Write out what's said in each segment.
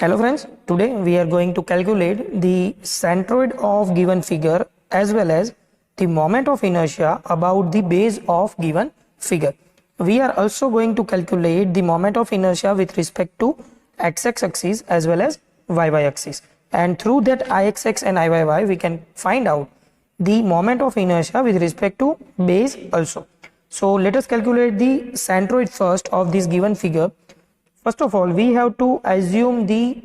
Hello friends, today we are going to calculate the centroid of given figure as well as the moment of inertia about the base of given figure. We are also going to calculate the moment of inertia with respect to x-axis axis as well as y-y axis, and through that ix and iyy we can find out the moment of inertia with respect to base also. So let us calculate the centroid first of this given figure. First of all, we have to assume the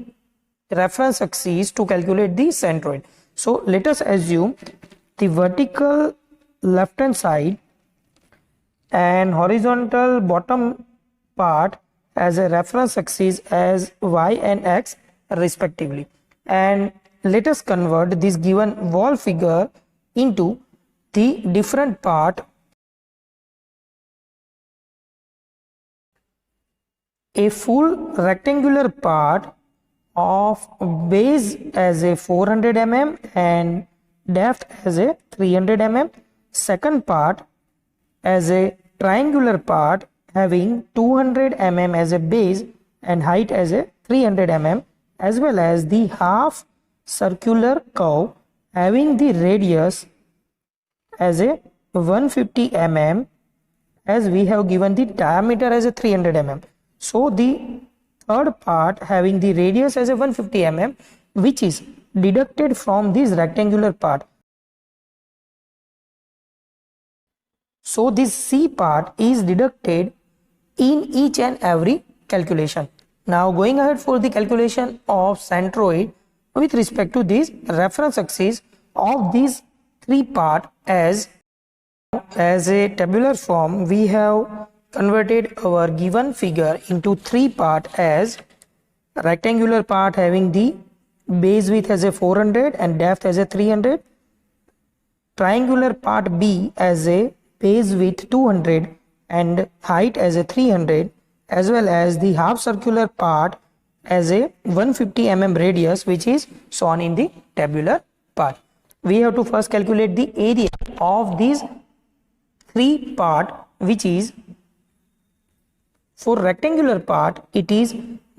reference axis to calculate the centroid. So let us assume the vertical left hand side and horizontal bottom part as a reference axis as y and x respectively, and let us convert this given wall figure into the different part. A full rectangular part of base as a 400 mm and depth as a 300 mm. Second part as a triangular part having 200 mm as a base and height as a 300 mm, as well as the half circular curve having the radius as a 150 mm, as we have given the diameter as a 300 mm. So the third part having the radius as a 150 mm, which is deducted from this rectangular part. So this C part is deducted in each and every calculation. Now going ahead for the calculation of centroid with respect to this reference axis of these three part, as a tabular form we have converted our given figure into three part as rectangular part having the base width as a 400 and depth as a 300, triangular part B as a base width 200 and height as a 300, as well as the half circular part as a 150 mm radius, which is shown in the tabular part. We have to first calculate the area of these three part, which is, for rectangular part it is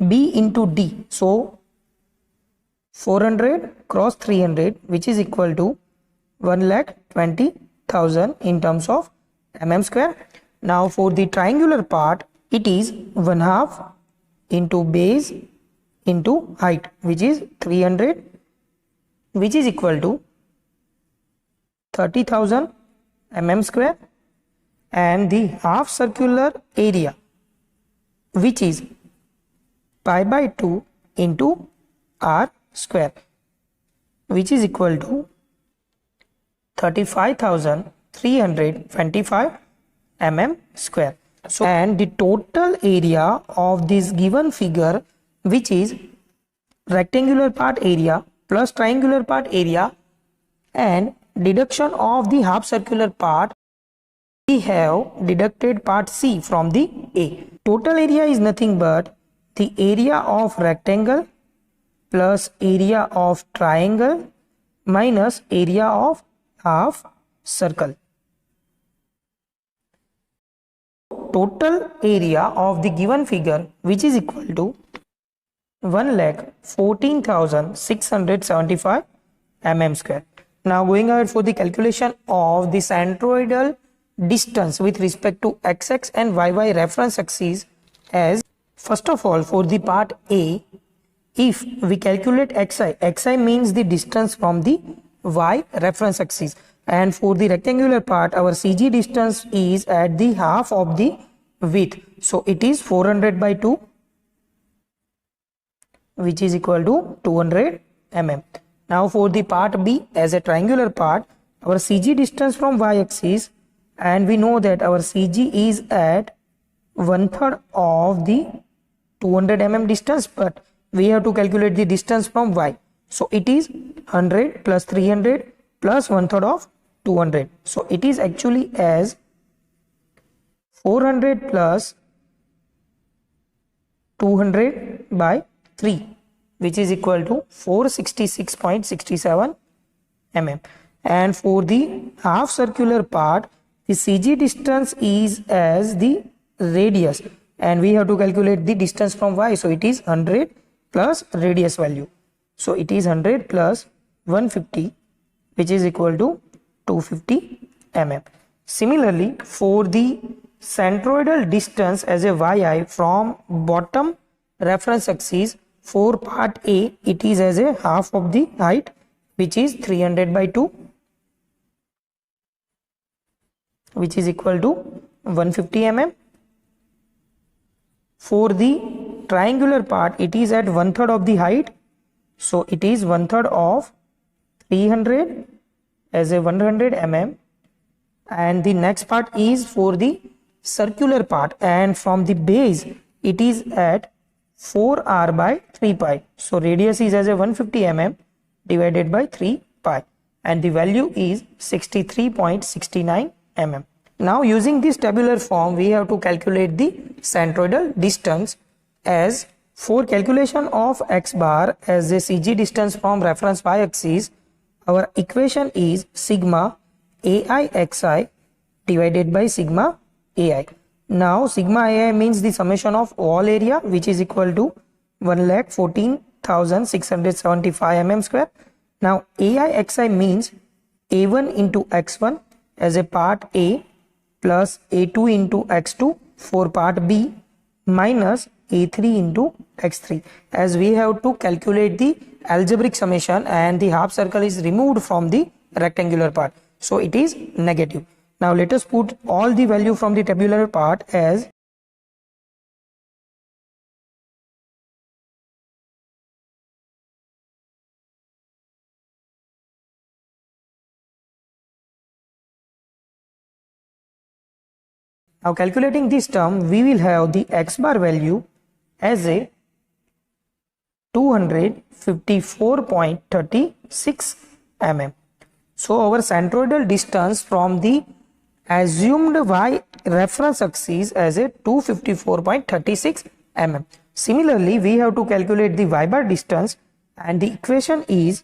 B into D, so 400 cross 300, which is equal to 1,20,000 in terms of mm square. Now for the triangular part it is 1/2 into base into height, which is 300, which is equal to 30,000 mm square, and the half circular area, which is pi by 2 into r square, which is equal to 35,325 mm square. So, and the total area of this given figure, which is rectangular part area plus triangular part area and deduction of the half circular part, we have deducted part C from the A. Total area is nothing but the area of rectangle plus area of triangle minus area of half circle. Total area of the given figure, which is equal to 1,14,675 mm square. Now going ahead for the calculation of the centroidal distance with respect to x-axis and y-y reference axis, as first of all for the part A, if we calculate xi means the distance from the y reference axis, and for the rectangular part our CG distance is at the half of the width, so it is 400 by 2, which is equal to 200 mm. Now for the part B as a triangular part, our CG distance from y axis, and we know that our CG is at 1/3 of the 200 mm distance, but we have to calculate the distance from y, so it is 100 plus 300 plus 1/3 of 200, so it is actually as 400 plus 200 by 3, which is equal to 466.67 mm. And for the half circular part, the CG distance is as the radius, and we have to calculate the distance from y, so it is 100 plus radius value. So it is 100 plus 150, which is equal to 250 mm. Similarly, for the centroidal distance as a yi from bottom reference axis for part A, it is as a half of the height, which is 300 by 2, which is equal to 150 mm. For the triangular part, it is at 1/3 of the height, so it is 1/3 of 300 as a 100 mm. And the next part is for the circular part, and from the base it is at 4r by 3 pi. So radius is as a 150 mm divided by 3 pi, and the value is 63.69 mm. Now using this tabular form, we have to calculate the centroidal distance. As for calculation of x bar as a CG distance from reference y axis, our equation is sigma AIXI divided by sigma AI. Now sigma AI means the summation of wall area, which is equal to 1,14,675 mm square. Now AIXI means A1 into x1 as a part A plus A2 into x2 for part B minus A3 into x3, as we have to calculate the algebraic summation and the half circle is removed from the rectangular part, so it is negative. Now let us put all the value from the tabular part as now calculating this term, we will have the x bar value as a 254.36 mm. So our centroidal distance from the assumed y reference axis as a 254.36 mm. Similarly, we have to calculate the y bar distance, and the equation is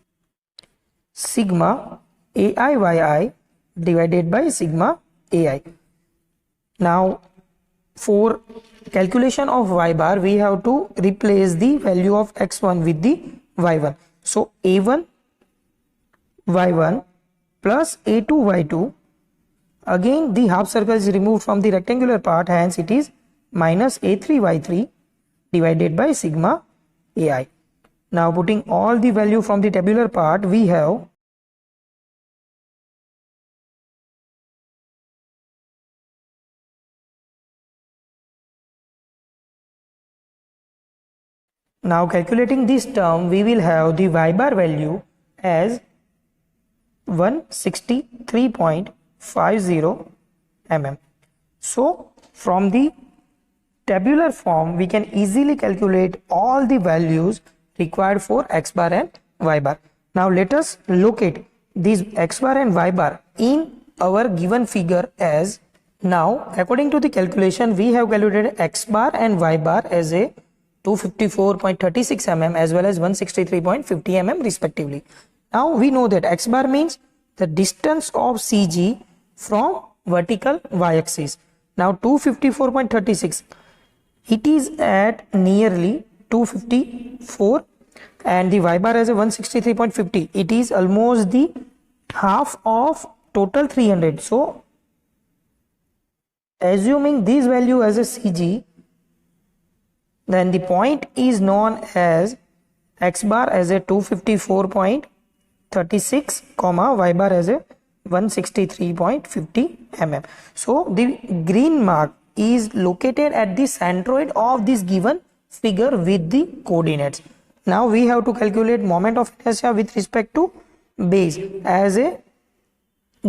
sigma AIYI divided by sigma AI. Now for calculation of y bar, we have to replace the value of x1 with the y1. So A1 y1 plus A2 y2, again the half circle is removed from the rectangular part, hence it is minus A3 y3 divided by sigma AI. Now putting all the value from the tabular part, we have now calculating this term, we will have the y bar value as 163.50 mm. So from the tabular form, we can easily calculate all the values required for x bar and y bar. Now let us locate these x bar and y bar in our given figure. As now according to the calculation, we have calculated x bar and y bar as a 254.36 mm as well as 163.50 mm respectively. Now we know that x bar means the distance of CG from vertical y axis. Now 254.36, it is at nearly 254, and the y bar as a 163.50, it is almost the half of total 300. So assuming this value as a CG, then the point is known as x bar as a 254.36 comma y bar as a 163.50 mm. So the green mark is located at the centroid of this given figure with the coordinates. Now we have to calculate moment of inertia with respect to base as a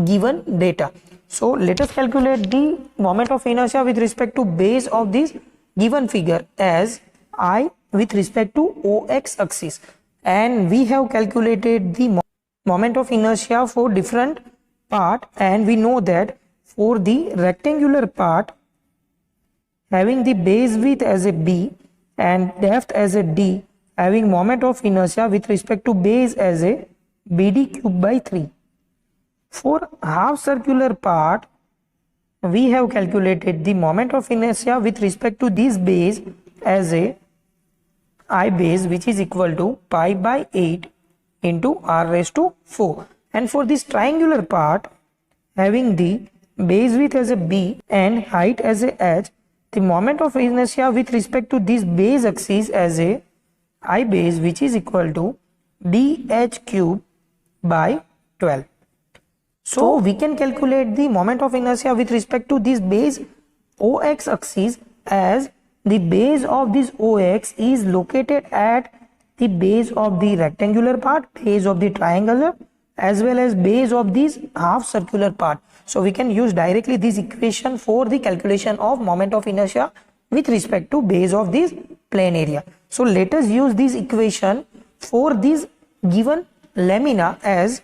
given data. So let us calculate the moment of inertia with respect to base of this given figure as I with respect to OX axis, and we have calculated the moment of inertia for different part, and we know that for the rectangular part having the base width as a B and depth as a D, having moment of inertia with respect to base as a BD cube by 3. For half circular part, we have calculated the moment of inertia with respect to this base as a I base, which is equal to pi by 8 into r raised to 4. And for this triangular part, having the base width as a b and height as a h, the moment of inertia with respect to this base axis as a I base, which is equal to dh cube by 12. So we can calculate the moment of inertia with respect to this base OX axis, as the base of this OX is located at the base of the rectangular part, base of the triangular, as well as base of this half circular part. So we can use directly this equation for the calculation of moment of inertia with respect to base of this plane area. So let us use this equation for this given lamina, as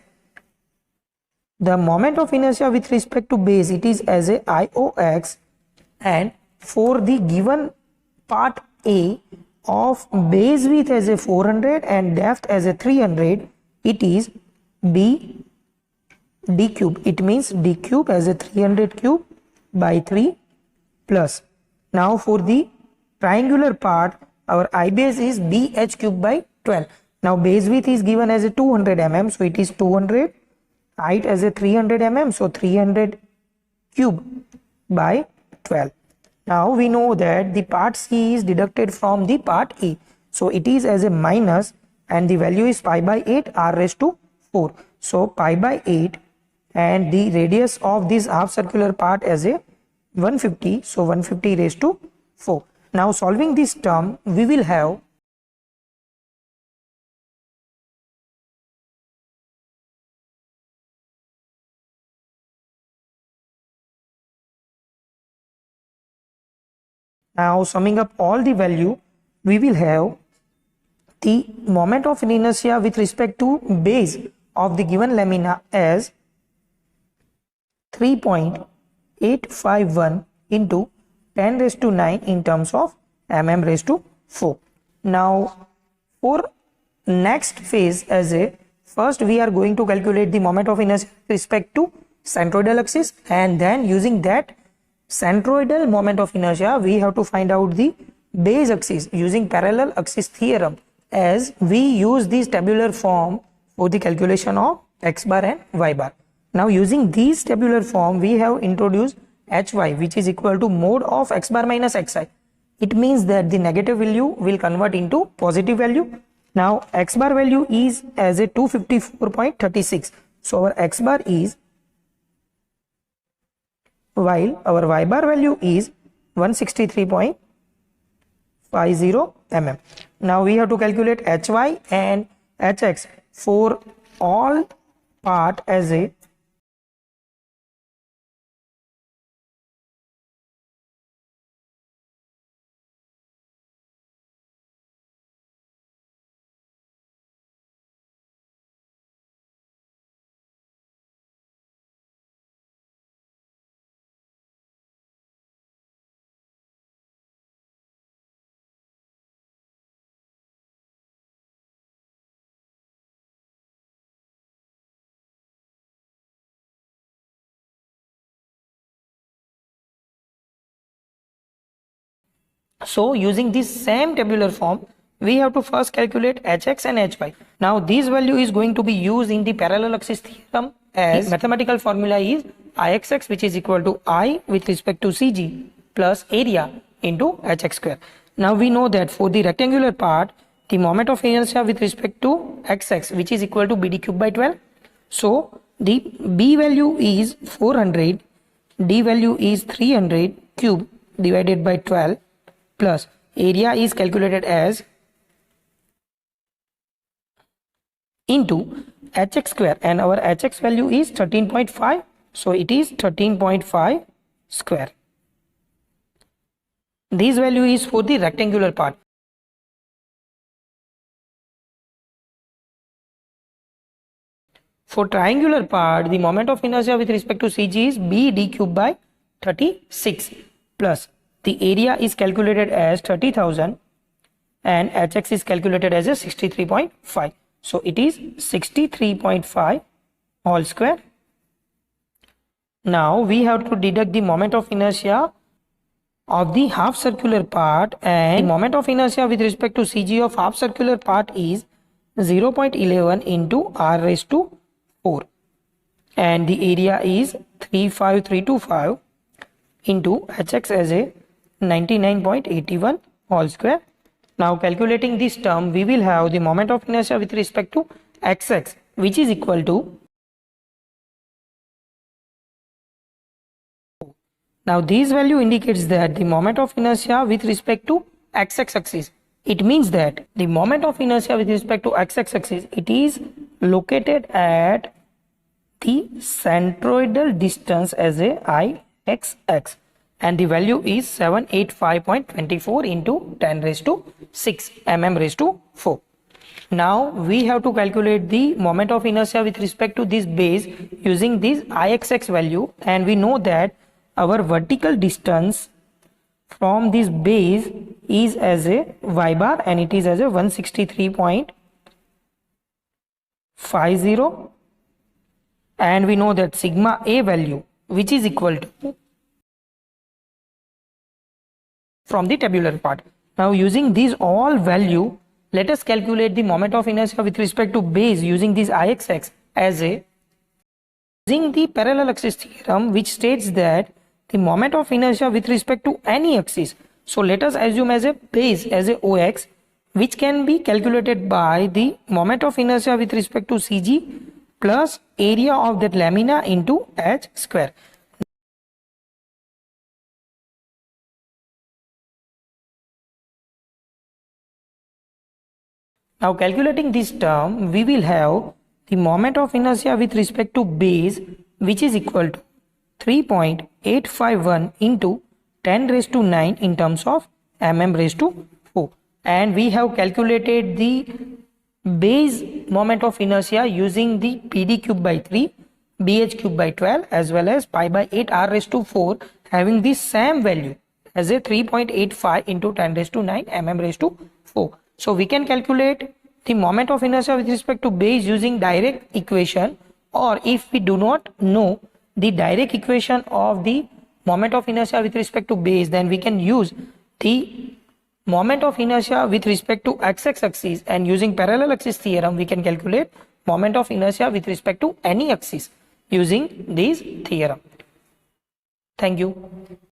the moment of inertia with respect to base, it is as a IOX, and for the given part A of base width as a 400 and depth as a 300, it is b d cube. It means d cube as a 300 cube by 3 plus. Now for the triangular part, our I base is bh cube by 12. Now base width is given as a 200 mm, so it is 200. Height as a 300 mm, so 300 cube by 12. Now we know that the part C is deducted from the part A, so it is as a minus, and the value is pi by 8 r raised to 4. So pi by 8, and the radius of this half circular part as a 150, so 150 raised to 4. Now solving this term, we will have now summing up all the value, we will have the moment of inertia with respect to base of the given lamina as 3.851 into 10 raised to 9 in terms of mm raised to 4. Now for next phase, as a first we are going to calculate the moment of inertia with respect to centroidal axis, and then using that centroidal moment of inertia we have to find out the base axis using parallel axis theorem, as we use this tabular form for the calculation of x bar and y bar. Now using this tabular form, we have introduced hy, which is equal to mod of x bar minus xi. It means that the negative value will convert into positive value. Now x bar value is as a 254.36, so our x bar is, while our y bar value is 163.50 mm. Now we have to calculate hy and hx for all part as a So using this same tabular form, we have to first calculate hx and hy. Now this value is going to be used in the parallel axis theorem, as the mathematical formula is Ixx, which is equal to I with respect to Cg plus area into hx square. Now we know that for the rectangular part, the moment of inertia with respect to xx, which is equal to bd cube by 12. So the b value is 400, d value is 300 cube divided by 12 plus area is calculated as into hx square, and our hx value is 13.5, so it is 13.5 square. This value is for the rectangular part. For triangular part, the moment of inertia with respect to Cg is b d cube by 36 plus the area is calculated as 30,000 and hx is calculated as a 63.5. So it is 63.5 whole square. Now we have to deduct the moment of inertia of the half circular part, and the moment of inertia with respect to CG of half circular part is 0.11 into r raised to 4, and the area is 35325 into hx as a 99.81 whole square. Now calculating this term, we will have the moment of inertia with respect to xx, which is equal to, now this value indicates that the moment of inertia with respect to x-axis axis. It means that the moment of inertia with respect to x-axis axis, it is located at the centroidal distance as a ixx, and the value is 785.24 into 10 raised to 6 mm raised to 4. Now we have to calculate the moment of inertia with respect to this base using this ixx value, and we know that our vertical distance from this base is as a y bar, and it is as a 163.50, and we know that sigma a value, which is equal to from the tabular part. Now using these all value, let us calculate the moment of inertia with respect to base using this ixx as a, using the parallel axis theorem, which states that the moment of inertia with respect to any axis. So let us assume as a base as a OX, which can be calculated by the moment of inertia with respect to CG plus area of that lamina into h square. Now calculating this term, we will have the moment of inertia with respect to base, which is equal to 3.851 into 10 raised to 9 in terms of mm raised to 4, and we have calculated the base moment of inertia using the PD cube by 3, BH cube by 12 as well as pi by 8 r raised to 4 having the same value as a 3.85 into 10 raised to 9 mm raised to 4. So we can calculate the moment of inertia with respect to base using direct equation, or if we do not know the direct equation of the moment of inertia with respect to base, then we can use the moment of inertia with respect to x-axis axis, and using parallel axis theorem we can calculate moment of inertia with respect to any axis using this theorem. Thank you.